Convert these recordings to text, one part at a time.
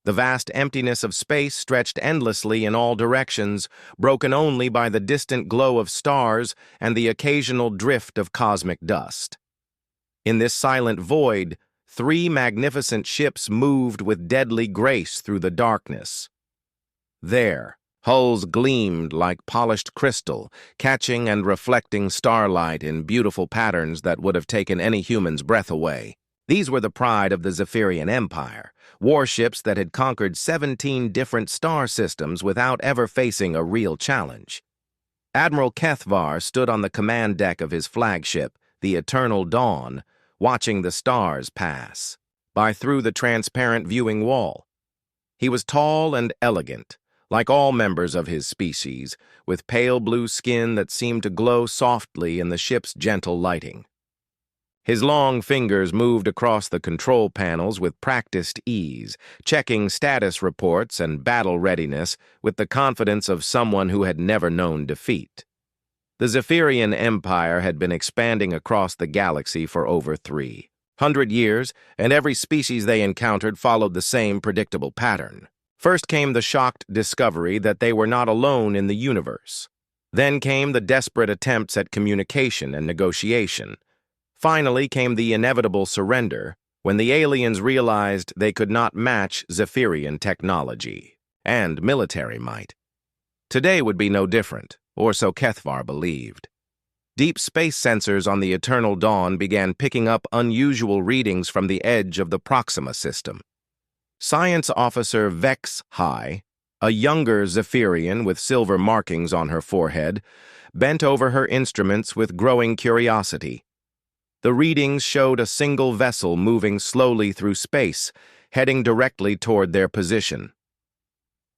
The vast emptiness of space stretched endlessly in all directions, broken only by the distant glow of stars and the occasional drift of cosmic dust. In this silent void, 3 magnificent ships moved with deadly grace through the darkness. There, hulls gleamed like polished crystal, catching and reflecting starlight in beautiful patterns that would have taken any human's breath away. These were the pride of the Zephyrian Empire, warships that had conquered 17 different star systems without ever facing a real challenge. Admiral Kethvar stood on the command deck of his flagship, the Eternal Dawn, watching the stars pass by through the transparent viewing wall. He was tall and elegant, like all members of his species, with pale blue skin that seemed to glow softly in the ship's gentle lighting. His long fingers moved across the control panels with practiced ease, checking status reports and battle readiness with the confidence of someone who had never known defeat. The Zephyrian Empire had been expanding across the galaxy for over 300 years, and every species they encountered followed the same predictable pattern. First came the shocked discovery that they were not alone in the universe. Then came the desperate attempts at communication and negotiation. Finally came the inevitable surrender, when the aliens realized they could not match Zephyrian technology and military might. Today would be no different, or so Kethvar believed. Deep space sensors on the Eternal Dawn began picking up unusual readings from the edge of the Proxima system. Science Officer Vex High, a younger Zephyrian with silver markings on her forehead, bent over her instruments with growing curiosity. The readings showed a single vessel moving slowly through space, heading directly toward their position.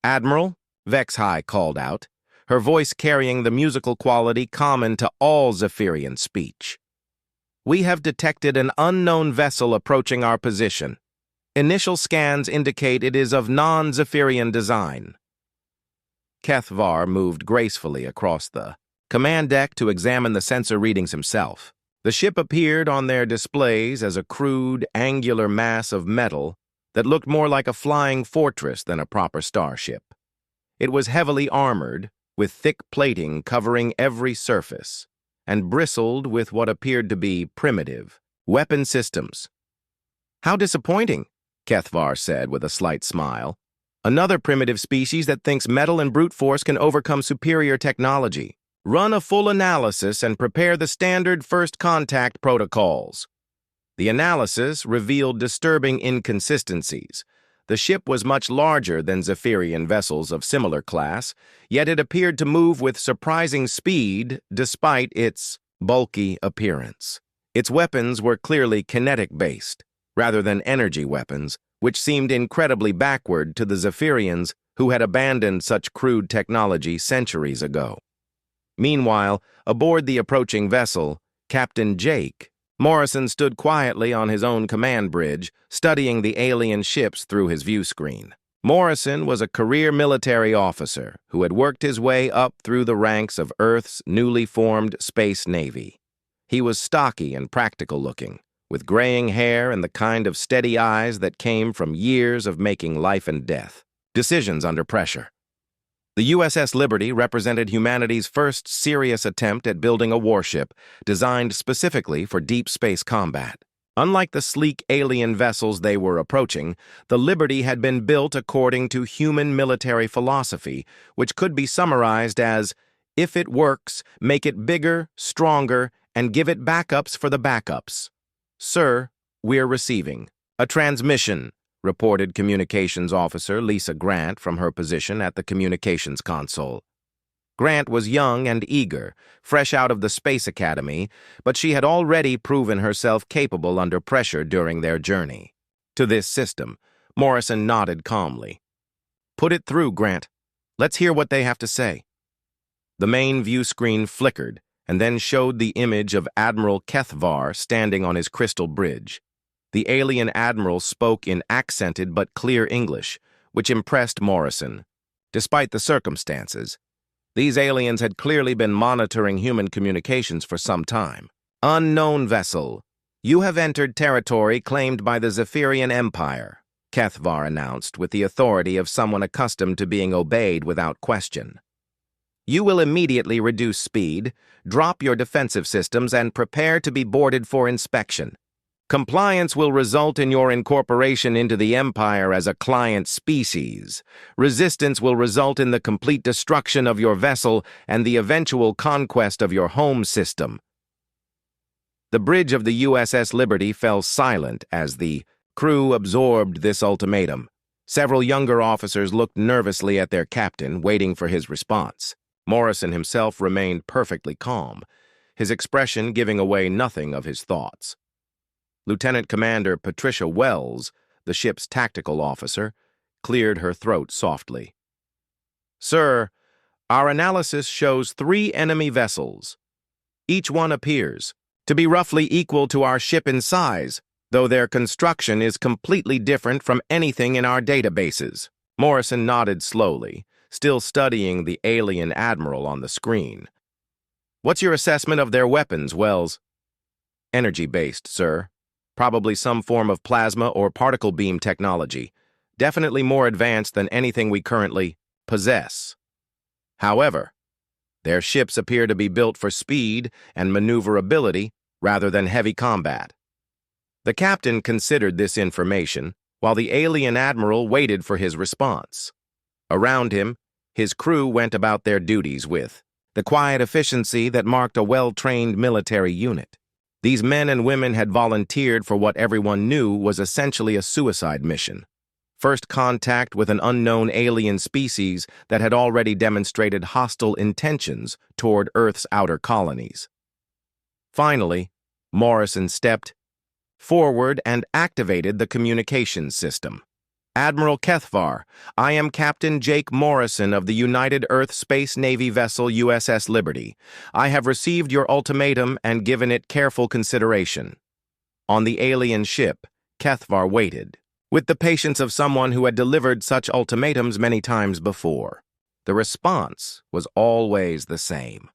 "Admiral," Vex High called out, her voice carrying the musical quality common to all Zephyrian speech. "We have detected an unknown vessel approaching our position. Initial scans indicate it is of non-Zephyrian design." Kethvar moved gracefully across the command deck to examine the sensor readings himself. The ship appeared on their displays as a crude, angular mass of metal that looked more like a flying fortress than a proper starship. It was heavily armored, with thick plating covering every surface, and bristled with what appeared to be primitive weapon systems. "How disappointing," Kethvar said with a slight smile. "Another primitive species that thinks metal and brute force can overcome superior technology. Run a full analysis and prepare the standard first contact protocols." The analysis revealed disturbing inconsistencies. The ship was much larger than Zephyrian vessels of similar class, yet it appeared to move with surprising speed despite its bulky appearance. Its weapons were clearly kinetic-based, rather than energy weapons, which seemed incredibly backward to the Zephyrians who had abandoned such crude technology centuries ago. Meanwhile, aboard the approaching vessel, Captain Jake Morrison stood quietly on his own command bridge, studying the alien ships through his view screen. Morrison was a career military officer who had worked his way up through the ranks of Earth's newly formed Space Navy. He was stocky and practical-looking, with graying hair and the kind of steady eyes that came from years of making life and death decisions under pressure. The USS Liberty represented humanity's first serious attempt at building a warship designed specifically for deep space combat. Unlike the sleek alien vessels they were approaching, the Liberty had been built according to human military philosophy, which could be summarized as, if it works, make it bigger, stronger, and give it backups for the backups. "Sir, we're receiving a transmission," reported Communications Officer Lisa Grant from her position at the communications console. Grant was young and eager, fresh out of the Space Academy, but she had already proven herself capable under pressure during their journey. To this system, Morrison nodded calmly. "Put it through, Grant. Let's hear what they have to say." The main view screen flickered and then showed the image of Admiral Kethvar standing on his crystal bridge. The alien admiral spoke in accented but clear English, which impressed Morrison. Despite the circumstances, these aliens had clearly been monitoring human communications for some time. "Unknown vessel, you have entered territory claimed by the Zephyrian Empire. Kethvar announced with the authority of someone accustomed to being obeyed without question. You will immediately reduce speed, drop your defensive systems, and prepare to be boarded for inspection. Compliance will result in your incorporation into the Empire as a client species. Resistance will result in the complete destruction of your vessel and the eventual conquest of your home system. The bridge of the USS Liberty fell silent as the crew absorbed this ultimatum. Several younger officers looked nervously at their captain, waiting for his response. Morrison himself remained perfectly calm, his expression giving away nothing of his thoughts. Lieutenant Commander Patricia Wells, the ship's tactical officer, cleared her throat softly. Sir, our analysis shows 3 enemy vessels. Each one appears to be roughly equal to our ship in size, though their construction is completely different from anything in our databases. Morrison nodded slowly, still studying the alien admiral on the screen. What's your assessment of their weapons, Wells? Energy-based, sir. Probably some form of plasma or particle beam technology. Definitely more advanced than anything we currently possess. However, their ships appear to be built for speed and maneuverability rather than heavy combat. The captain considered this information, while the alien admiral waited for his response. Around him, his crew went about their duties with the quiet efficiency that marked a well-trained military unit. These men and women had volunteered for what everyone knew was essentially a suicide mission. First contact with an unknown alien species that had already demonstrated hostile intentions toward Earth's outer colonies. Finally, Morrison stepped forward and activated the communications system. Admiral Kethvar, I am Captain Jake Morrison of the United Earth Space Navy vessel USS Liberty. I have received your ultimatum and given it careful consideration. On the alien ship, Kethvar waited, with the patience of someone who had delivered such ultimatums many times before. The response was always the same.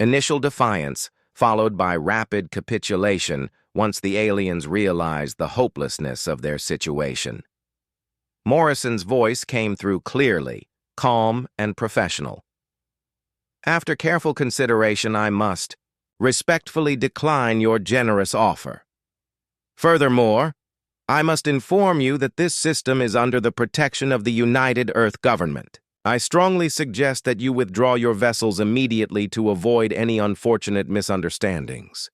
Initial defiance, followed by rapid capitulation once the aliens realized the hopelessness of their situation. Morrison's voice came through clearly, calm and professional. After careful consideration, I must respectfully decline your generous offer. Furthermore, I must inform you that this system is under the protection of the United Earth government. I strongly suggest that you withdraw your vessels immediately to avoid any unfortunate misunderstandings.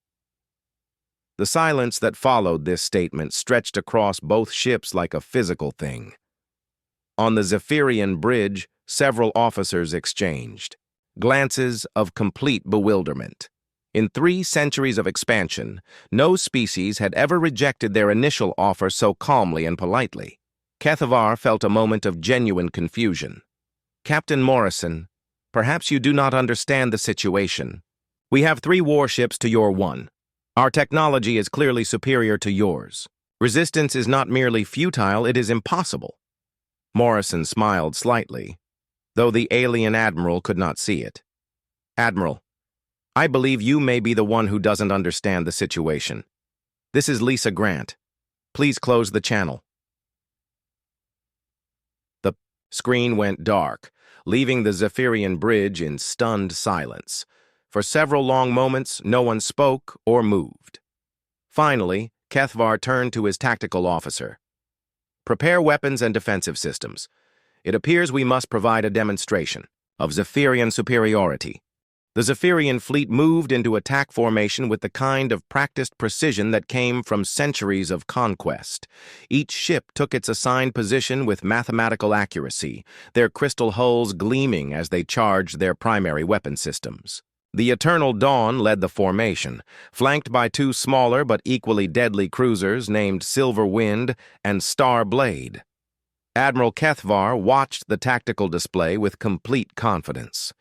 The silence that followed this statement stretched across both ships like a physical thing. On the Zephyrian bridge, several officers exchanged glances of complete bewilderment. In 3 centuries of expansion, no species had ever rejected their initial offer so calmly and politely. Kethvar felt a moment of genuine confusion. Captain Morrison, perhaps you do not understand the situation. We have 3 warships to your 1. Our technology is clearly superior to yours. Resistance is not merely futile, it is impossible. Morrison smiled slightly, though the alien admiral could not see it. Admiral, I believe you may be the one who doesn't understand the situation. This is Lisa Grant. Please close the channel. The screen went dark, leaving the Zephyrian bridge in stunned silence. For several long moments, no one spoke or moved. Finally, Kethvar turned to his tactical officer. Prepare weapons and defensive systems. It appears we must provide a demonstration of Zephyrian superiority. The Zephyrian fleet moved into attack formation with the kind of practiced precision that came from centuries of conquest. Each ship took its assigned position with mathematical accuracy, their crystal hulls gleaming as they charged their primary weapon systems. The Eternal Dawn led the formation, flanked by 2 smaller but equally deadly cruisers named Silver Wind and Star Blade. Admiral Kethvar watched the tactical display with complete confidence.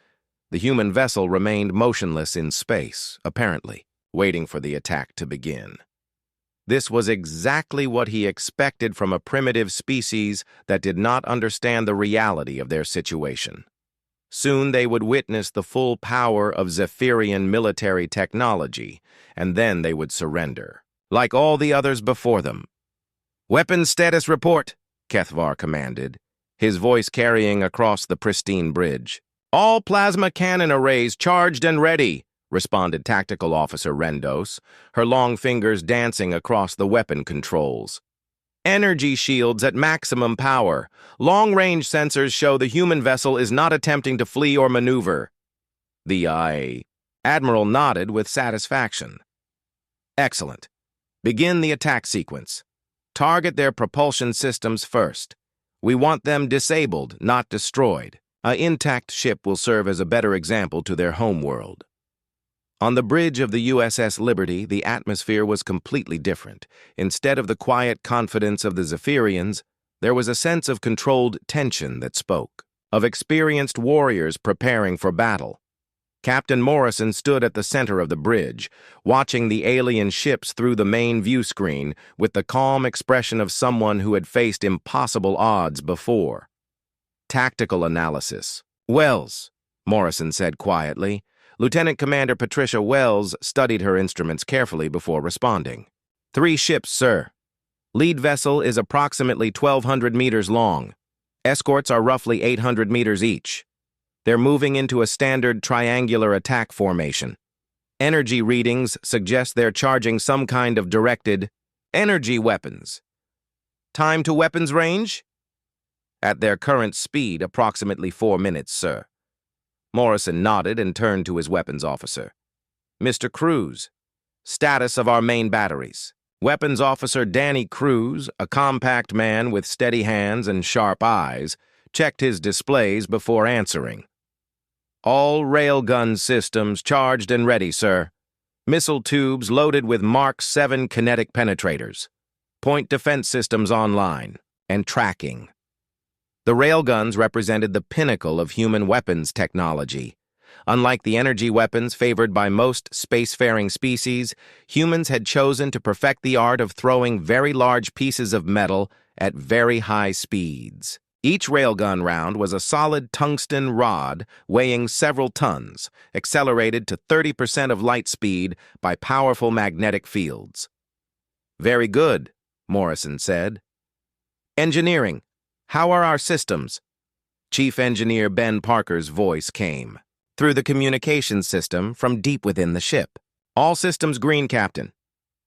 The human vessel remained motionless in space, apparently, waiting for the attack to begin. This was exactly what he expected from a primitive species that did not understand the reality of their situation. Soon they would witness the full power of Zephyrian military technology, and then they would surrender, like all the others before them. Weapons status report, Kethvar commanded, his voice carrying across the pristine bridge. "All plasma cannon arrays charged and ready," responded Tactical Officer Rendos, her long fingers dancing across the weapon controls. "Energy shields at maximum power. Long-range sensors show the human vessel is not attempting to flee or maneuver." The Admiral nodded with satisfaction. "Excellent. Begin the attack sequence. Target their propulsion systems first. We want them disabled, not destroyed. An intact ship will serve as a better example to their homeworld." On the bridge of the USS Liberty, the atmosphere was completely different. Instead of the quiet confidence of the Zephyrians, there was a sense of controlled tension that spoke, of experienced warriors preparing for battle. Captain Morrison stood at the center of the bridge, watching the alien ships through the main view screen with the calm expression of someone who had faced impossible odds before. "Tactical analysis. Wells," Morrison said quietly. Lieutenant Commander Patricia Wells studied her instruments carefully before responding. "3 ships, sir. Lead vessel is approximately 1,200 meters long. Escorts are roughly 800 meters each. They're moving into a standard triangular attack formation. Energy readings suggest they're charging some kind of directed energy weapons. Time to weapons range? At their current speed, approximately 4 minutes, sir." Morrison nodded and turned to his weapons officer. "Mr. Cruz, status of our main batteries." Weapons Officer Danny Cruz, a compact man with steady hands and sharp eyes, checked his displays before answering. "All railgun systems charged and ready, sir. Missile tubes loaded with Mark 7 kinetic penetrators. Point defense systems online and tracking." The railguns represented the pinnacle of human weapons technology. Unlike the energy weapons favored by most spacefaring species, humans had chosen to perfect the art of throwing very large pieces of metal at very high speeds. Each railgun round was a solid tungsten rod weighing several tons, accelerated to 30% of light speed by powerful magnetic fields. "Very good," Morrison said. "Engineering. How are our systems?" Chief Engineer Ben Parker's voice came through the communications system from deep within the ship. "All systems green, Captain.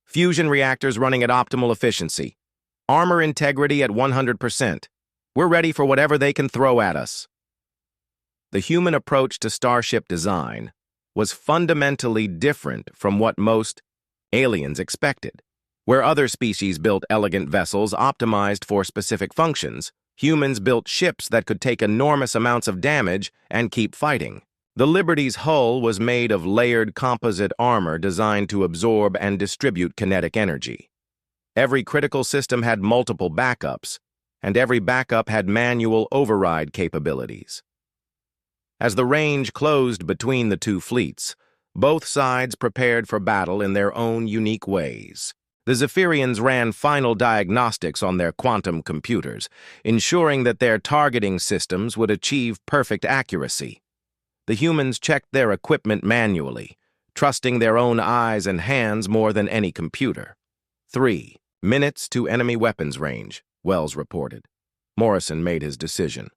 Fusion reactors running at optimal efficiency. Armor integrity at 100%. We're ready for whatever they can throw at us." The human approach to starship design was fundamentally different from what most aliens expected. Where other species built elegant vessels optimized for specific functions, humans built ships that could take enormous amounts of damage and keep fighting. The Liberty's hull was made of layered composite armor designed to absorb and distribute kinetic energy. Every critical system had multiple backups, and every backup had manual override capabilities. As the range closed between the two fleets, both sides prepared for battle in their own unique ways. The Zephyrians ran final diagnostics on their quantum computers, ensuring that their targeting systems would achieve perfect accuracy. The humans checked their equipment manually, trusting their own eyes and hands more than any computer. 3 minutes to enemy weapons range, Wells reported. Morrison made his decision.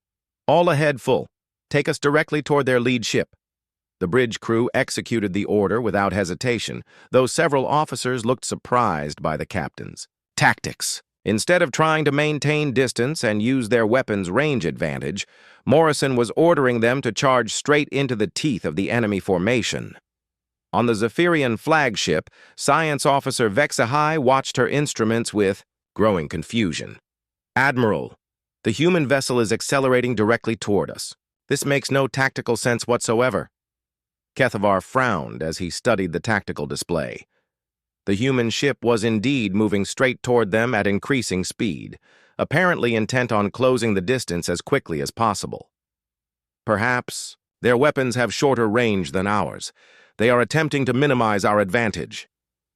"All ahead full. Take us directly toward their lead ship." The bridge crew executed the order without hesitation, though several officers looked surprised by the captains. Tactics. Instead of trying to maintain distance and use their weapons' range advantage, Morrison was ordering them to charge straight into the teeth of the enemy formation. On the Zephyrian flagship, Science Officer Vexahai watched her instruments with growing confusion. "Admiral, the human vessel is accelerating directly toward us. This makes no tactical sense whatsoever." Kethvar frowned as he studied the tactical display. The human ship was indeed moving straight toward them at increasing speed, apparently intent on closing the distance as quickly as possible. "Perhaps their weapons have shorter range than ours. They are attempting to minimize our advantage.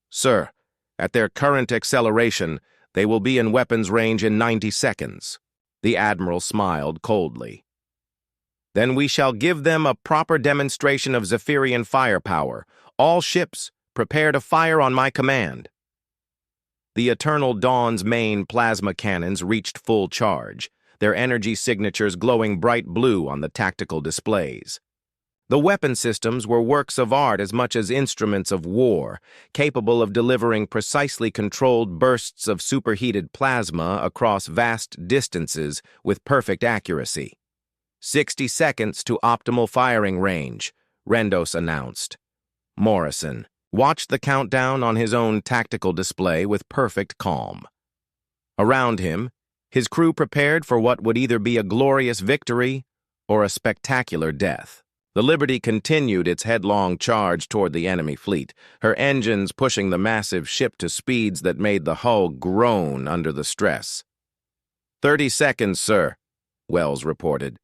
Sir, at their current acceleration, they will be in weapons range in 90 seconds. The Admiral smiled coldly. "Then we shall give them a proper demonstration of Zephyrian firepower. All ships, prepare to fire on my command." The Eternal Dawn's main plasma cannons reached full charge, their energy signatures glowing bright blue on the tactical displays. The weapon systems were works of art as much as instruments of war, capable of delivering precisely controlled bursts of superheated plasma across vast distances with perfect accuracy. 60 seconds to optimal firing range, Rendos announced. Morrison watched the countdown on his own tactical display with perfect calm. Around him, his crew prepared for what would either be a glorious victory or a spectacular death. The Liberty continued its headlong charge toward the enemy fleet, her engines pushing the massive ship to speeds that made the hull groan under the stress. 30 seconds, sir, Wells reported.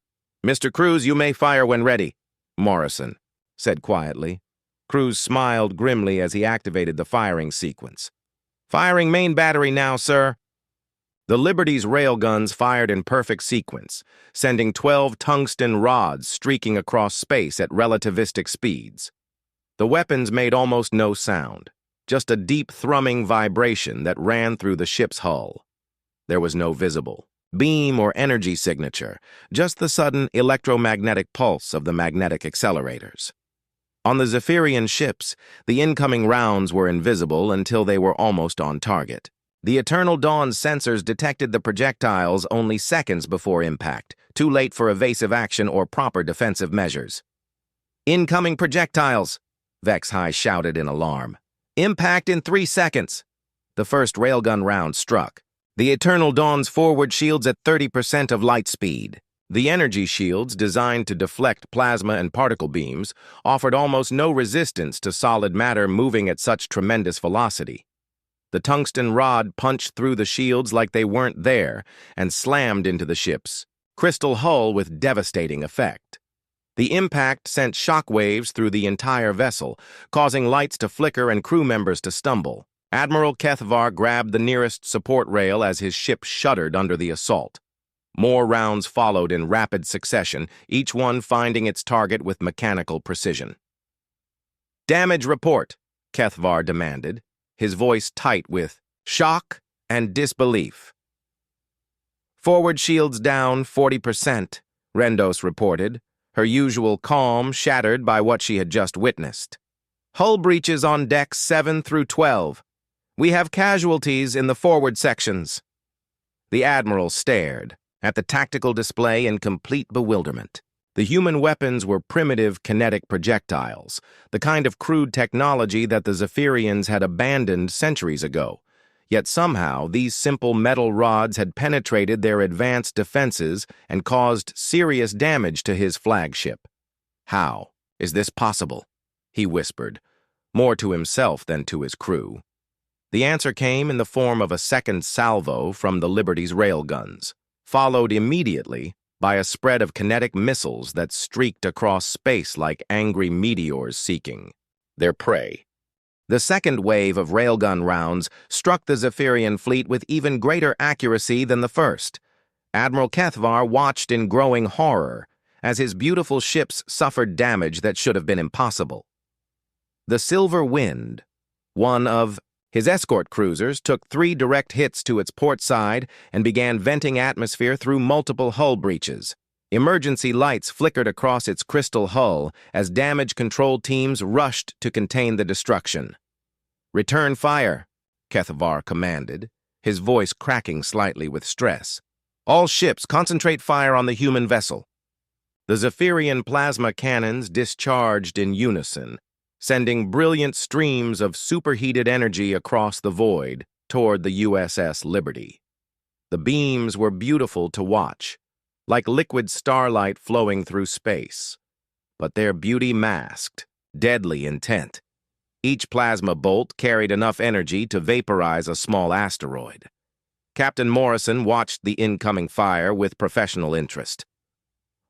Mr. Cruz, you may fire when ready, Morrison said quietly. Cruz smiled grimly as he activated the firing sequence. Firing main battery now, sir. The Liberty's railguns fired in perfect sequence, sending 12 tungsten rods streaking across space at relativistic speeds. The weapons made almost no sound, just a deep thrumming vibration that ran through the ship's hull. There was no visible beam or energy signature, just the sudden electromagnetic pulse of the magnetic accelerators. On the Zephyrian ships, the incoming rounds were invisible until they were almost on target. The Eternal Dawn's sensors detected the projectiles only seconds before impact, too late for evasive action or proper defensive measures. Incoming projectiles, Vex High shouted in alarm. Impact in 3 seconds. The first railgun round struck. The Eternal Dawn's forward shields at 30% of light speed. The energy shields, designed to deflect plasma and particle beams, offered almost no resistance to solid matter moving at such tremendous velocity. The tungsten rod punched through the shields like they weren't there and slammed into the ship's crystal hull with devastating effect. The impact sent shock waves through the entire vessel, causing lights to flicker and crew members to stumble. Admiral Kethvar grabbed the nearest support rail as his ship shuddered under the assault. More rounds followed in rapid succession, each one finding its target with mechanical precision. "Damage report," Kethvar demanded, his voice tight with shock and disbelief. "Forward shields down 40%, Rendos reported, her usual calm shattered by what she had just witnessed. "Hull breaches on decks 7 through 12. We have casualties in the forward sections." The Admiral stared at the tactical display in complete bewilderment. The human weapons were primitive kinetic projectiles, the kind of crude technology that the Zephyrians had abandoned centuries ago. Yet somehow, these simple metal rods had penetrated their advanced defenses and caused serious damage to his flagship. "How is this possible?" he whispered, more to himself than to his crew. The answer came in the form of a second salvo from the Liberty's railguns, followed immediately by a spread of kinetic missiles that streaked across space like angry meteors seeking their prey. The second wave of railgun rounds struck the Zephyrian fleet with even greater accuracy than the first. Admiral Kethvar watched in growing horror as his beautiful ships suffered damage that should have been impossible. The Silver Wind, one of his escort cruisers, took 3 direct hits to its port side and began venting atmosphere through multiple hull breaches. Emergency lights flickered across its crystal hull as damage control teams rushed to contain the destruction. "Return fire," Kethvar commanded, his voice cracking slightly with stress. "All ships, concentrate fire on the human vessel." The Zephyrian plasma cannons discharged in unison, sending brilliant streams of superheated energy across the void toward the USS Liberty. The beams were beautiful to watch, like liquid starlight flowing through space, but their beauty masked deadly intent. Each plasma bolt carried enough energy to vaporize a small asteroid. Captain Morrison watched the incoming fire with professional interest.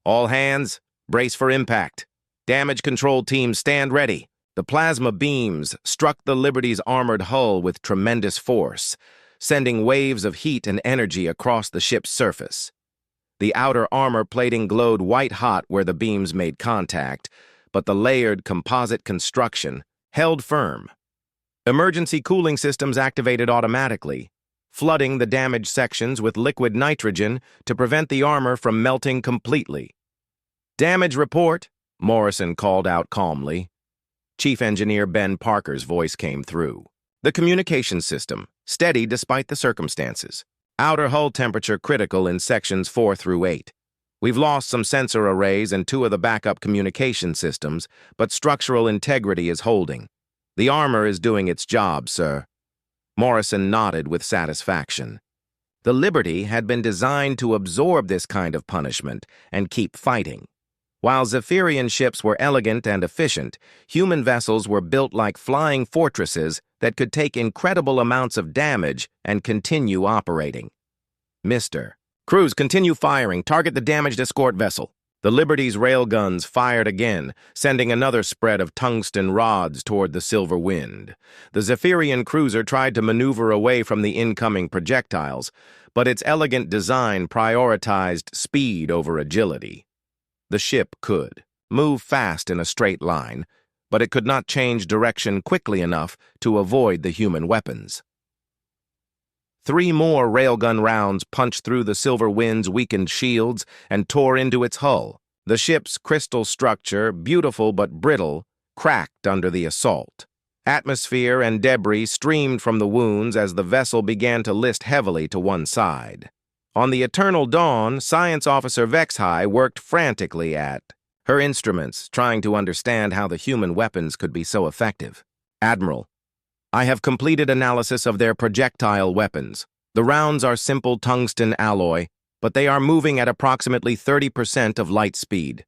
"All hands, brace for impact. Damage control teams, stand ready." The plasma beams struck the Liberty's armored hull with tremendous force, sending waves of heat and energy across the ship's surface. The outer armor plating glowed white-hot where the beams made contact, but the layered composite construction held firm. Emergency cooling systems activated automatically, flooding the damaged sections with liquid nitrogen to prevent the armor from melting completely. "Damage report," Morrison called out calmly. Chief Engineer Ben Parker's voice came through. "The communication system, steady despite the circumstances. Outer hull temperature critical in sections 4 through 8. We've lost some sensor arrays and 2 of the backup communication systems, but structural integrity is holding. The armor is doing its job, sir." Morrison nodded with satisfaction. The Liberty had been designed to absorb this kind of punishment and keep fighting. While Zephyrian ships were elegant and efficient, human vessels were built like flying fortresses that could take incredible amounts of damage and continue operating. "Mr. Crews, continue firing. Target the damaged escort vessel." The Liberty's railguns fired again, sending another spread of tungsten rods toward the Silver Wind. The Zephyrian cruiser tried to maneuver away from the incoming projectiles, but its elegant design prioritized speed over agility. The ship could move fast in a straight line, but it could not change direction quickly enough to avoid the human weapons. 3 more railgun rounds punched through the Silver Wind's weakened shields and tore into its hull. The ship's crystal structure, beautiful but brittle, cracked under the assault. Atmosphere and debris streamed from the wounds as the vessel began to list heavily to one side. On the Eternal Dawn, Science Officer Vexhai worked frantically at her instruments, trying to understand how the human weapons could be so effective. "Admiral, I have completed analysis of their projectile weapons. The rounds are simple tungsten alloy, but they are moving at approximately 30% of light speed.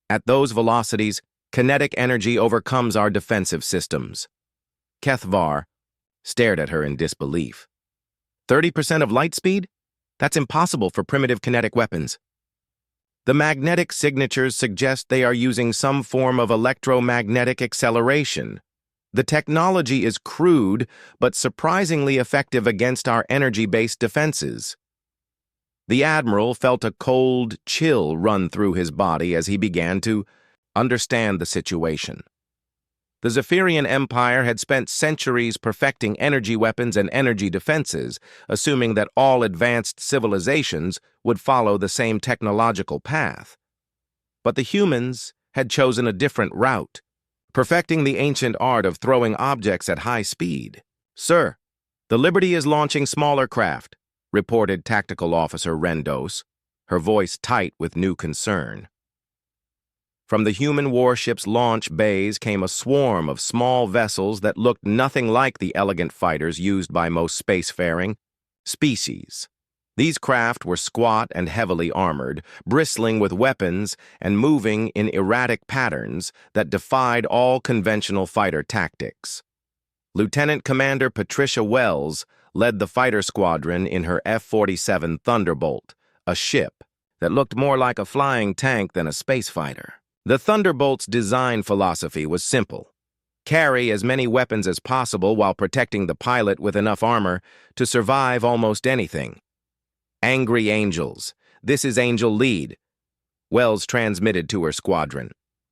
At those velocities, kinetic energy overcomes our defensive systems." Kethvar stared at her in disbelief. 30% of light speed? That's impossible for primitive kinetic weapons. "The magnetic signatures suggest they are using some form of electromagnetic acceleration. The technology is crude, but surprisingly effective against our energy-based defenses." The Admiral felt a cold chill run through his body as he began to understand the situation. The Zephyrian Empire had spent centuries perfecting energy weapons and energy defenses, assuming that all advanced civilizations would follow the same technological path. But the humans had chosen a different route, perfecting the ancient art of throwing objects at high speed. "Sir, the Liberty is launching smaller craft," reported Tactical Officer Rendos, her voice tight with new concern. From the human warship's launch bays came a swarm of small vessels that looked nothing like the elegant fighters used by most spacefaring species. These craft were squat and heavily armored, bristling with weapons and moving in erratic patterns that defied all conventional fighter tactics. Lieutenant Commander Patricia Wells led the fighter squadron in her F-47 Thunderbolt, a ship that looked more like a flying tank than a space fighter. The Thunderbolt's design philosophy was simple: carry as many weapons as possible while protecting the pilot with enough armor to survive almost anything. "Angry Angels, this is Angel Lead," Wells transmitted to her squadron.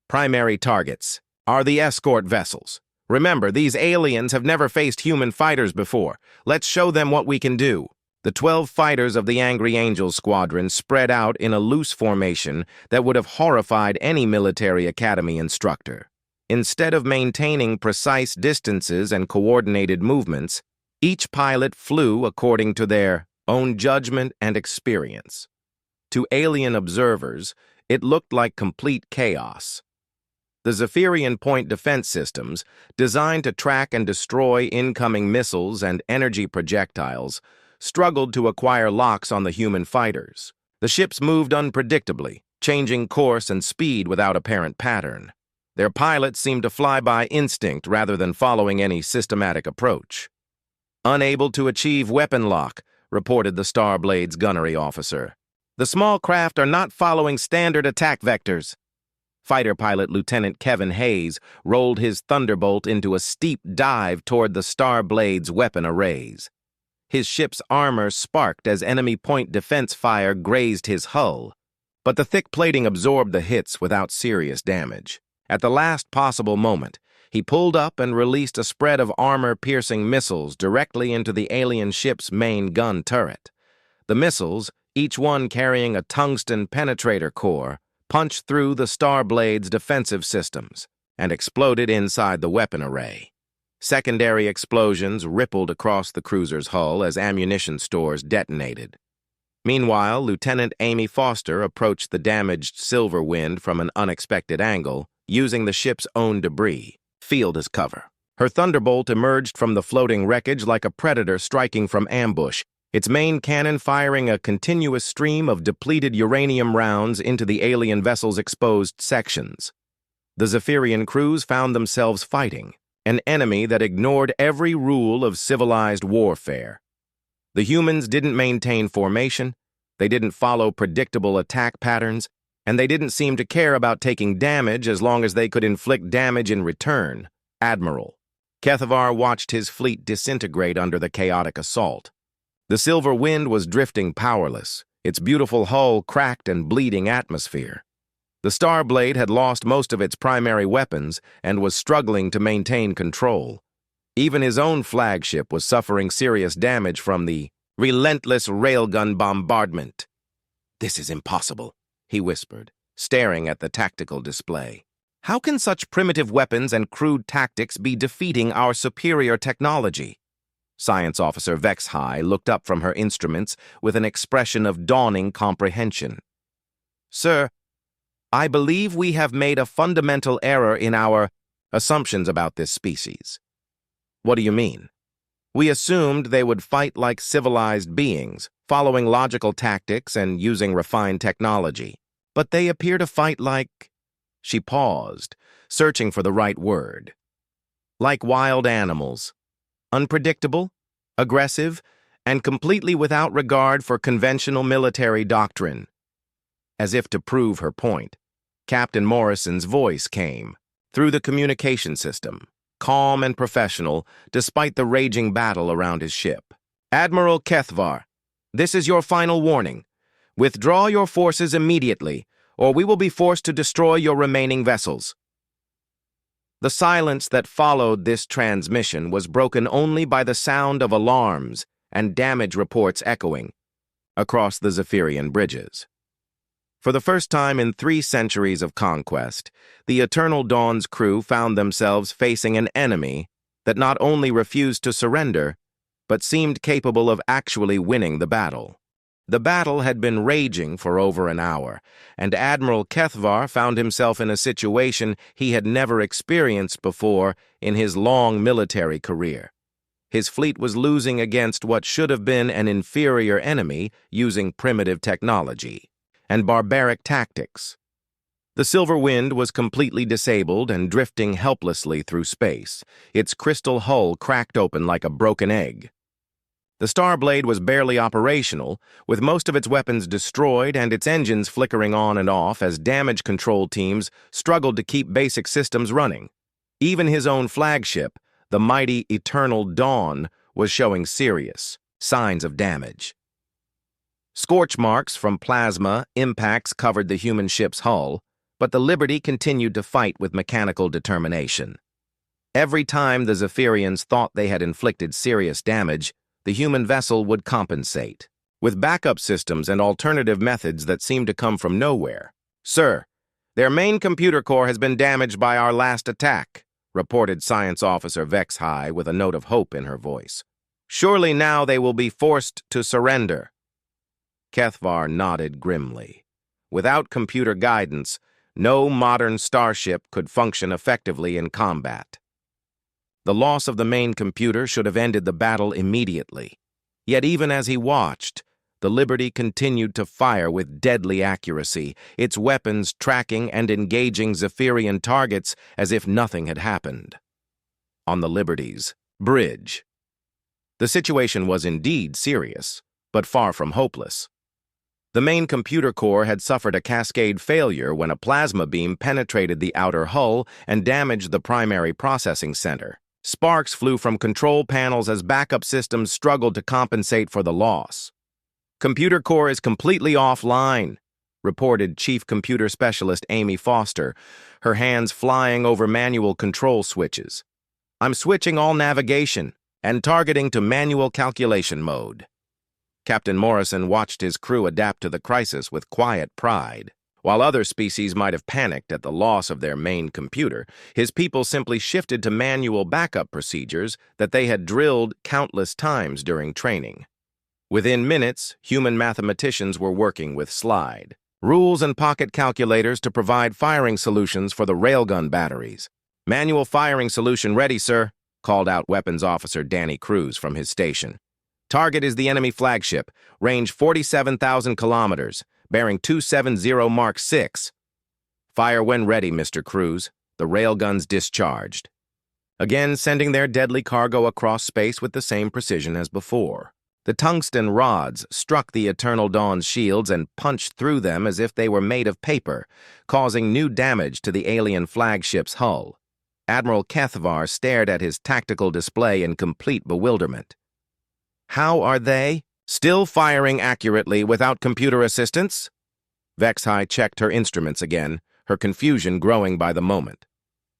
"Primary targets are the escort vessels. Remember, these aliens have never faced human fighters before. Let's show them what we can do." The 12 fighters of the Angry Angels squadron spread out in a loose formation that would have horrified any military academy instructor. Instead of maintaining precise distances and coordinated movements, each pilot flew according to their own judgment and experience. To alien observers, it looked like complete chaos. The Zephyrian point defense systems, designed to track and destroy incoming missiles and energy projectiles, struggled to acquire locks on the human fighters. The ships moved unpredictably, changing course and speed without apparent pattern. Their pilots seemed to fly by instinct rather than following any systematic approach. "Unable to achieve weapon lock," reported the Starblade's gunnery officer. "The small craft are not following standard attack vectors." Fighter pilot Lieutenant Kevin Hayes rolled his Thunderbolt into a steep dive toward the Starblade's weapon arrays. His ship's armor sparked as enemy point defense fire grazed his hull, but the thick plating absorbed the hits without serious damage. At the last possible moment, He pulled up and released a spread of armor-piercing missiles directly into the alien ship's main gun turret. The missiles, each one carrying a tungsten penetrator core, punched through the Starblade's defensive systems and exploded inside the weapon array. Secondary explosions rippled across the cruiser's hull as ammunition stores detonated. Meanwhile, Lieutenant Amy Foster approached the damaged Silver Wind from an unexpected angle, using the ship's own debris, field as cover. Her Thunderbolt emerged from the floating wreckage like a predator striking from ambush, its main cannon firing a continuous stream of depleted uranium rounds into the alien vessel's exposed sections. The Zephyrian crews found themselves fighting an enemy that ignored every rule of civilized warfare. The humans didn't maintain formation, they didn't follow predictable attack patterns, and they didn't seem to care about taking damage as long as they could inflict damage in return. Admiral Kethavar watched his fleet disintegrate under the chaotic assault. The Silver Wind was drifting powerless, its beautiful hull cracked and bleeding atmosphere. The Starblade had lost most of its primary weapons and was struggling to maintain control. Even his own flagship was suffering serious damage from the relentless railgun bombardment. "This is impossible," he whispered, staring at the tactical display. "How can such primitive weapons and crude tactics be defeating our superior technology?" Science Officer Vexhai looked up from her instruments with an expression of dawning comprehension. "Sir, I believe we have made a fundamental error in our assumptions about this species." "What do you mean?" "We assumed they would fight like civilized beings, following logical tactics and using refined technology. But they appear to fight like—" She paused, searching for the right word. "Like wild animals. Unpredictable, aggressive, and completely without regard for conventional military doctrine." As if to prove her point, Captain Morrison's voice came through the communication system, calm and professional despite the raging battle around his ship. "Admiral Kethvar, this is your final warning. Withdraw your forces immediately, or we will be forced to destroy your remaining vessels." The silence that followed this transmission was broken only by the sound of alarms and damage reports echoing across the Zephyrian bridges. For the first time in 3 centuries of conquest, the Eternal Dawn's crew found themselves facing an enemy that not only refused to surrender, but seemed capable of actually winning the battle. The battle had been raging for over an hour, and Admiral Kethvar found himself in a situation he had never experienced before in his long military career. His fleet was losing against what should have been an inferior enemy using primitive technology and barbaric tactics. The Silver Wind was completely disabled and drifting helplessly through space, its crystal hull cracked open like a broken egg. The Starblade was barely operational, with most of its weapons destroyed and its engines flickering on and off as damage control teams struggled to keep basic systems running. Even his own flagship, the mighty Eternal Dawn, was showing serious signs of damage. Scorch marks from plasma impacts covered the human ship's hull, but the Liberty continued to fight with mechanical determination. Every time the Zephyrians thought they had inflicted serious damage, the human vessel would compensate, with backup systems and alternative methods that seemed to come from nowhere. "Sir, their main computer core has been damaged by our last attack," reported Science Officer Vexhai with a note of hope in her voice. "Surely now they will be forced to surrender." Kethvar nodded grimly. Without computer guidance, no modern starship could function effectively in combat. The loss of the main computer should have ended the battle immediately. Yet even as he watched, the Liberty continued to fire with deadly accuracy, its weapons tracking and engaging Zephyrian targets as if nothing had happened. On the Liberty's bridge, the situation was indeed serious, but far from hopeless. The main computer core had suffered a cascade failure when a plasma beam penetrated the outer hull and damaged the primary processing center. Sparks flew from control panels as backup systems struggled to compensate for the loss. "Computer core is completely offline," reported Chief Computer Specialist Amy Foster, her hands flying over manual control switches. "I'm switching all navigation and targeting to manual calculation mode." Captain Morrison watched his crew adapt to the crisis with quiet pride. While other species might have panicked at the loss of their main computer, his people simply shifted to manual backup procedures that they had drilled countless times during training. Within minutes, human mathematicians were working with slide rules and pocket calculators to provide firing solutions for the railgun batteries. "Manual firing solution ready, sir," called out Weapons Officer Danny Cruz from his station. "Target is the enemy flagship, range 47,000 kilometers, bearing 270 Mark 6. "Fire when ready, Mr. Cruz." The railguns discharged, again sending their deadly cargo across space with the same precision as before. The tungsten rods struck the Eternal Dawn's shields and punched through them as if they were made of paper, causing new damage to the alien flagship's hull. Admiral Kethvar stared at his tactical display in complete bewilderment. "How are they still firing accurately without computer assistance?" Vexhai checked her instruments again, her confusion growing by the moment.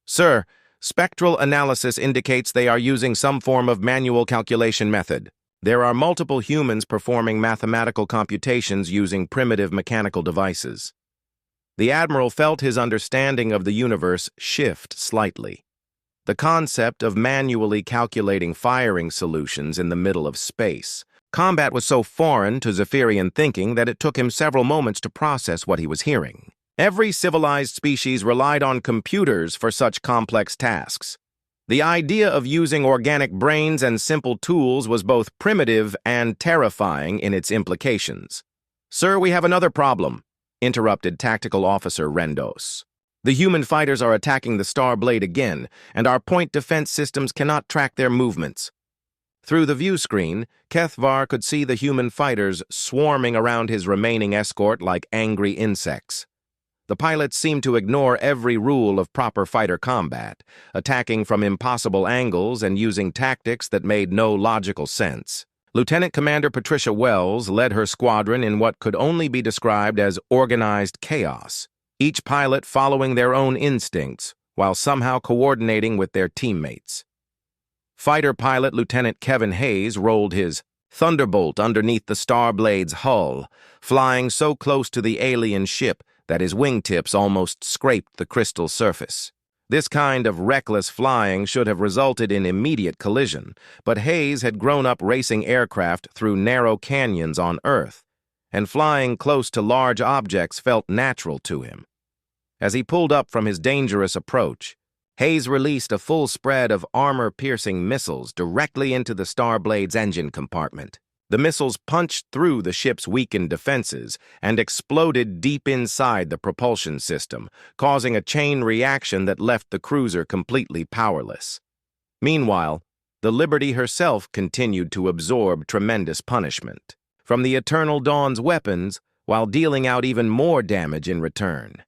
"Sir, spectral analysis indicates they are using some form of manual calculation method. There are multiple humans performing mathematical computations using primitive mechanical devices." The Admiral felt his understanding of the universe shift slightly. The concept of manually calculating firing solutions in the middle of space. Combat was so foreign to Zephyrian thinking that it took him several moments to process what he was hearing. Every civilized species relied on computers for such complex tasks. The idea of using organic brains and simple tools was both primitive and terrifying in its implications. "Sir, we have another problem," interrupted Tactical Officer Rendos. "The human fighters are attacking the Star Blade again, and our point defense systems cannot track their movements." Through the view screen, Kethvar could see the human fighters swarming around his remaining escort like angry insects. The pilots seemed to ignore every rule of proper fighter combat, attacking from impossible angles and using tactics that made no logical sense. Lieutenant Commander Patricia Wells led her squadron in what could only be described as organized chaos, each pilot following their own instincts while somehow coordinating with their teammates. Fighter pilot Lieutenant Kevin Hayes rolled his Thunderbolt underneath the Starblade's hull, flying so close to the alien ship that his wingtips almost scraped the crystal surface. This kind of reckless flying should have resulted in immediate collision, but Hayes had grown up racing aircraft through narrow canyons on Earth, and flying close to large objects felt natural to him. As he pulled up from his dangerous approach, Hayes released a full spread of armor-piercing missiles directly into the Starblade's engine compartment. The missiles punched through the ship's weakened defenses and exploded deep inside the propulsion system, causing a chain reaction that left the cruiser completely powerless. Meanwhile, the Liberty herself continued to absorb tremendous punishment from the Eternal Dawn's weapons while dealing out even more damage in return.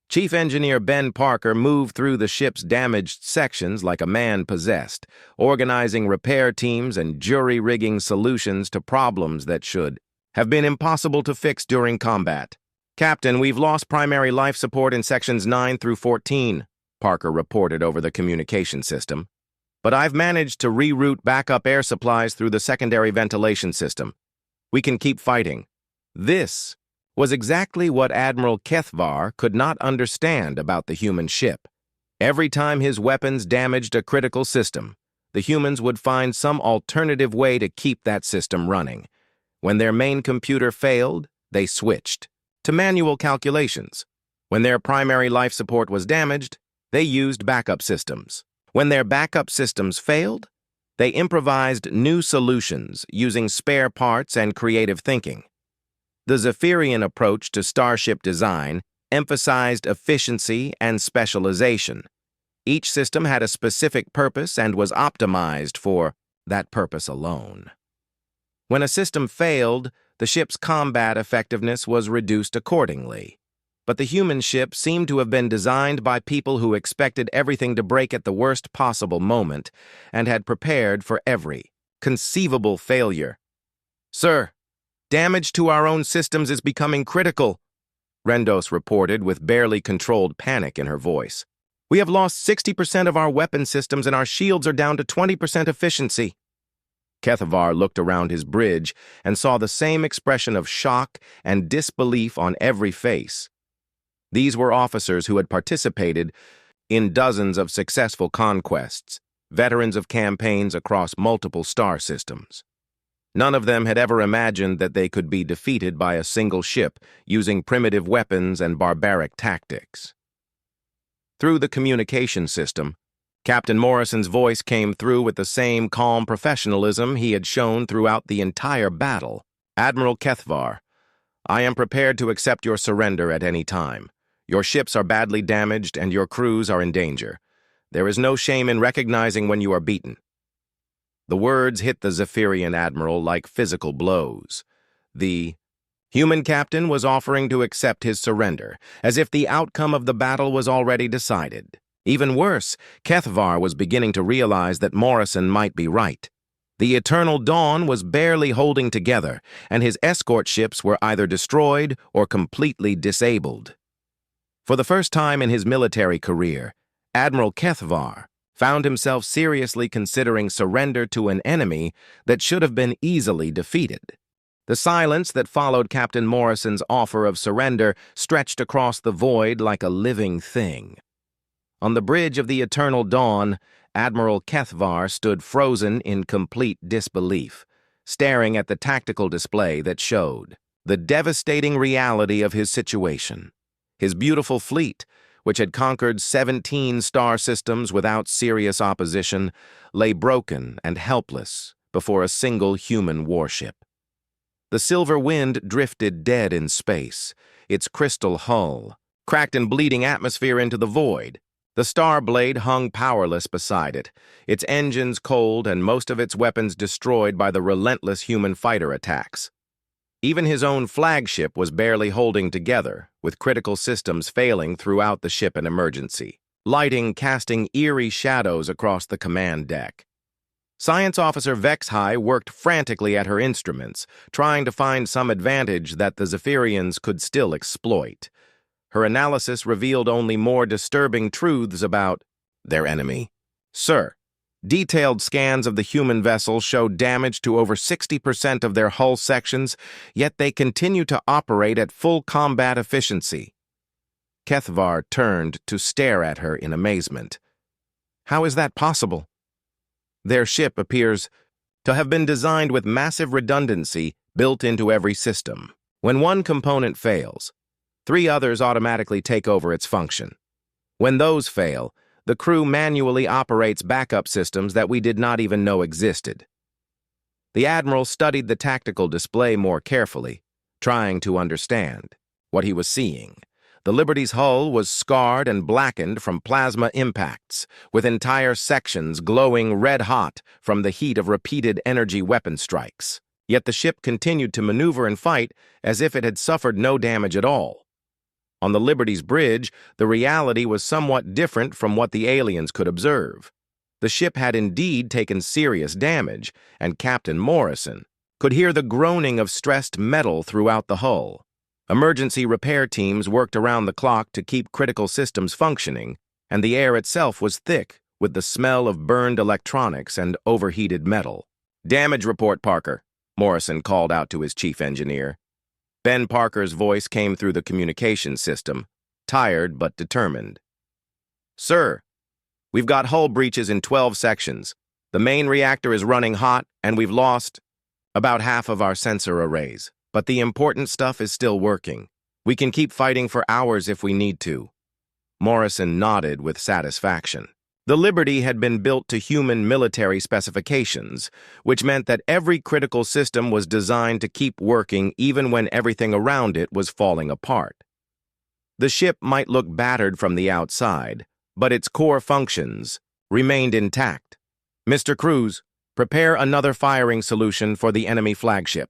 Chief Engineer Ben Parker moved through the ship's damaged sections like a man possessed, organizing repair teams and jury-rigging solutions to problems that should have been impossible to fix during combat. "Captain, we've lost primary life support in sections 9 through 14, Parker reported over the communication system. "But I've managed to reroute backup air supplies through the secondary ventilation system. We can keep fighting." This was exactly what Admiral Kethvar could not understand about the human ship. Every time his weapons damaged a critical system, the humans would find some alternative way to keep that system running. When their main computer failed, they switched to manual calculations. When their primary life support was damaged, they used backup systems. When their backup systems failed, they improvised new solutions using spare parts and creative thinking. The Zephyrian approach to starship design emphasized efficiency and specialization. Each system had a specific purpose and was optimized for that purpose alone. When a system failed, the ship's combat effectiveness was reduced accordingly. But the human ship seemed to have been designed by people who expected everything to break at the worst possible moment and had prepared for every conceivable failure. "Sir, damage to our own systems is becoming critical," Rendos reported with barely controlled panic in her voice. "We have lost 60% of our weapon systems and our shields are down to 20% efficiency." Kethavar looked around his bridge and saw the same expression of shock and disbelief on every face. These were officers who had participated in dozens of successful conquests, veterans of campaigns across multiple star systems. None of them had ever imagined that they could be defeated by a single ship using primitive weapons and barbaric tactics. Through the communication system, Captain Morrison's voice came through with the same calm professionalism he had shown throughout the entire battle. "Admiral Kethavar, I am prepared to accept your surrender at any time. Your ships are badly damaged and your crews are in danger. There is no shame in recognizing when you are beaten." The words hit the Zephyrian admiral like physical blows. The human captain was offering to accept his surrender, as if the outcome of the battle was already decided. Even worse, Kethavar was beginning to realize that Morrison might be right. The Eternal Dawn was barely holding together, and his escort ships were either destroyed or completely disabled. For the first time in his military career, Admiral Kethavar found himself seriously considering surrender to an enemy that should have been easily defeated. The silence that followed Captain Morrison's offer of surrender stretched across the void like a living thing. On the bridge of the Eternal Dawn, Admiral Kethavar stood frozen in complete disbelief, staring at the tactical display that showed the devastating reality of his situation. His beautiful fleet, which had conquered 17 star systems without serious opposition, lay broken and helpless before a single human warship. The Silver Wind drifted dead in space, its crystal hull cracked and bleeding atmosphere into the void. The Starblade hung powerless beside it, its engines cold and most of its weapons destroyed by the relentless human fighter attacks. Even his own flagship was barely holding together, with critical systems failing throughout the ship in emergency, lighting casting eerie shadows across the command deck. Science Officer Vexhai worked frantically at her instruments, trying to find some advantage that the Zephyrians could still exploit. Her analysis revealed only more disturbing truths about their enemy. "Sir, detailed scans of the human vessel showed damage to over 60% of their hull sections, yet they continue to operate at full combat efficiency." Kethavar turned to stare at her in amazement. "How is that possible?" "Their ship appears to have been designed with massive redundancy built into every system. When one component fails, 3 others automatically take over its function. When those fail, the crew manually operates backup systems that we did not even know existed." The Admiral studied the tactical display more carefully, trying to understand what he was seeing. The Liberty's hull was scarred and blackened from plasma impacts, with entire sections glowing red-hot from the heat of repeated energy weapon strikes. Yet the ship continued to maneuver and fight as if it had suffered no damage at all. On the Liberty's bridge, the reality was somewhat different from what the aliens could observe. The ship had indeed taken serious damage, and Captain Morrison could hear the groaning of stressed metal throughout the hull. Emergency repair teams worked around the clock to keep critical systems functioning, and the air itself was thick with the smell of burned electronics and overheated metal. "Damage report, Parker," Morrison called out to his chief engineer. Ben Parker's voice came through the communication system, tired but determined. "Sir, we've got hull breaches in 12 sections. The main reactor is running hot, and we've lost about half of our sensor arrays. But the important stuff is still working. We can keep fighting for hours if we need to." Morrison nodded with satisfaction. The Liberty had been built to human military specifications, which meant that every critical system was designed to keep working even when everything around it was falling apart. The ship might look battered from the outside, but its core functions remained intact. "Mr. Cruz, prepare another firing solution for the enemy flagship.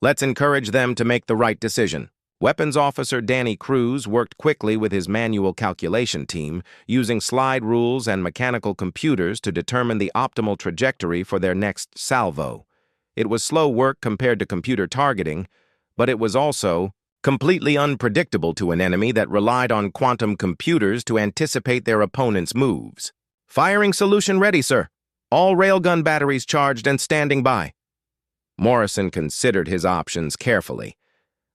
Let's encourage them to make the right decision." Weapons Officer Danny Cruz worked quickly with his manual calculation team, using slide rules and mechanical computers to determine the optimal trajectory for their next salvo. It was slow work compared to computer targeting, but it was also completely unpredictable to an enemy that relied on quantum computers to anticipate their opponent's moves. "Firing solution ready, sir. All railgun batteries charged and standing by." Morrison considered his options carefully.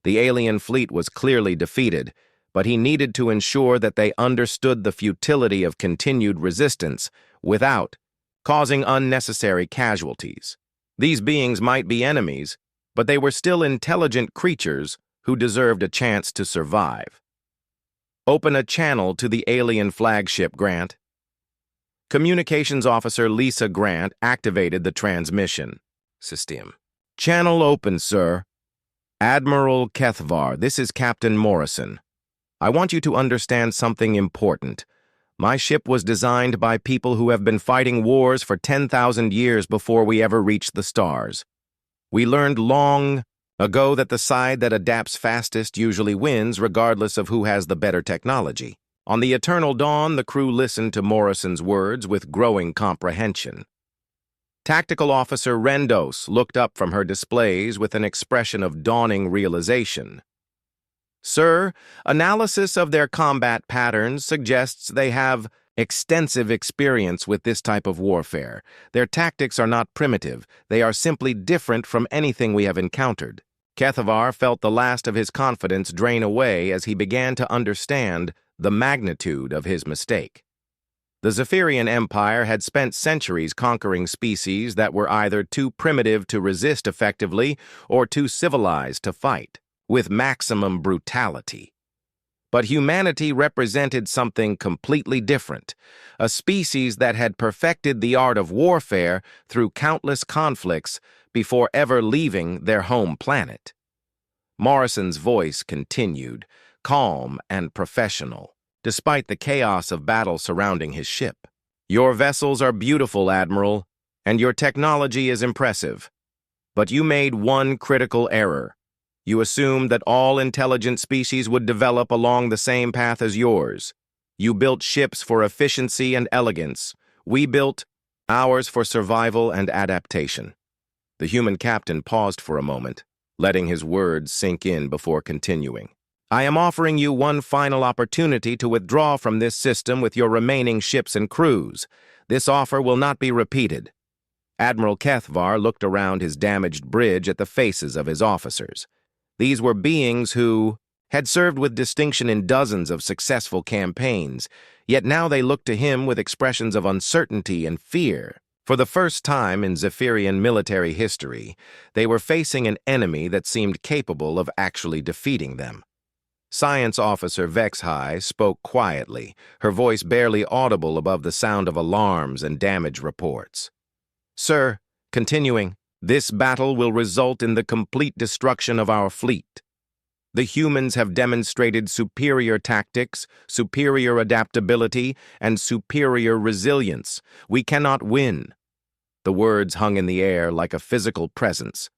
The alien fleet was clearly defeated, but he needed to ensure that they understood the futility of continued resistance without causing unnecessary casualties. These beings might be enemies, but they were still intelligent creatures who deserved a chance to survive. "Open a channel to the alien flagship, Grant." Communications Officer Lisa Grant activated the transmission system. "Channel open, sir." "Admiral Kethvar, this is Captain Morrison. I want you to understand something important. My ship was designed by people who have been fighting wars for 10,000 years before we ever reached the stars. We learned long ago that the side that adapts fastest usually wins, regardless of who has the better technology. On the Eternal Dawn, the crew listened to Morrison's words with growing comprehension. Tactical Officer Rendos looked up from her displays with an expression of dawning realization. "Sir, analysis of their combat patterns suggests they have extensive experience with this type of warfare. Their tactics are not primitive. They are simply different from anything we have encountered." Kethavar felt the last of his confidence drain away as he began to understand the magnitude of his mistake. The Zephyrian Empire had spent centuries conquering species that were either too primitive to resist effectively or too civilized to fight, with maximum brutality. But humanity represented something completely different, a species that had perfected the art of warfare through countless conflicts before ever leaving their home planet. Morrison's voice continued, calm and professional, despite the chaos of battle surrounding his ship. "Your vessels are beautiful, Admiral, and your technology is impressive. But you made one critical error. You assumed that all intelligent species would develop along the same path as yours. You built ships for efficiency and elegance. We built ours for survival and adaptation." The human captain paused for a moment, letting his words sink in before continuing. "I am offering you one final opportunity to withdraw from this system with your remaining ships and crews. This offer will not be repeated." Admiral Kethvar looked around his damaged bridge at the faces of his officers. These were beings who had served with distinction in dozens of successful campaigns, yet now they looked to him with expressions of uncertainty and fear. For the first time in Zephyrian military history, they were facing an enemy that seemed capable of actually defeating them. Science Officer Vexhai spoke quietly, her voice barely audible above the sound of alarms and damage reports. "Sir, continuing, this battle will result in the complete destruction of our fleet. The humans have demonstrated superior tactics, superior adaptability, and superior resilience. We cannot win." The words hung in the air like a physical presence.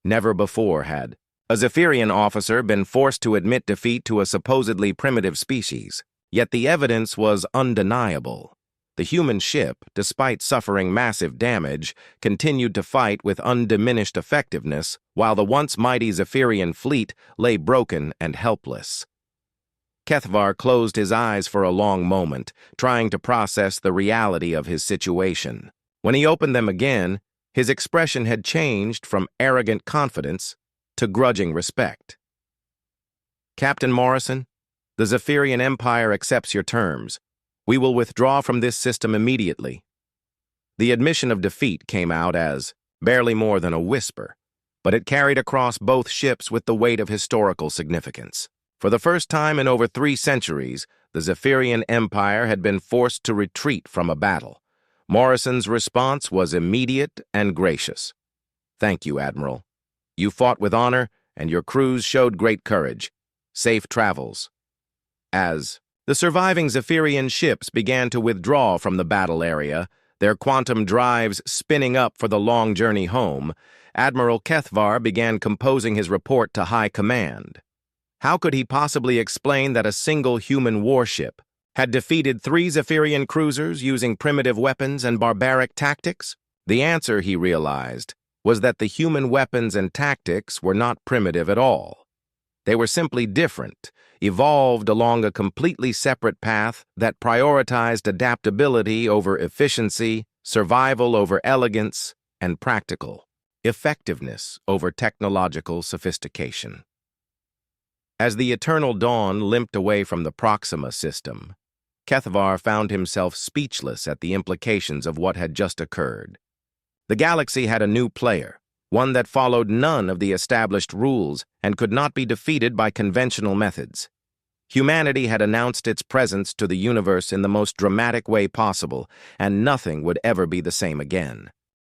Never before had a Zephyrian officer been forced to admit defeat to a supposedly primitive species, yet the evidence was undeniable. The human ship, despite suffering massive damage, continued to fight with undiminished effectiveness, while the once mighty Zephyrian fleet lay broken and helpless. Kethvar closed his eyes for a long moment, trying to process the reality of his situation. When he opened them again, his expression had changed from arrogant confidence to grudging respect. "Captain Morrison, the Zephyrian Empire accepts your terms. We will withdraw from this system immediately." The admission of defeat came out as barely more than a whisper, but it carried across both ships with the weight of historical significance. For the first time in over 3 centuries, the Zephyrian Empire had been forced to retreat from a battle. Morrison's response was immediate and gracious. "Thank you, Admiral. You fought with honor, and your crews showed great courage. Safe travels." As the surviving Zephyrian ships began to withdraw from the battle area, their quantum drives spinning up for the long journey home, Admiral Kethvar began composing his report to High Command. How could he possibly explain that a single human warship had defeated 3 Zephyrian cruisers using primitive weapons and barbaric tactics? The answer, he realized, was that the human weapons and tactics were not primitive at all. They were simply different, evolved along a completely separate path that prioritized adaptability over efficiency, survival over elegance, and practical effectiveness over technological sophistication. As the Eternal Dawn limped away from the Proxima system, Kethvar found himself speechless at the implications of what had just occurred. The galaxy had a new player, one that followed none of the established rules and could not be defeated by conventional methods. Humanity had announced its presence to the universe in the most dramatic way possible, and nothing would ever be the same again.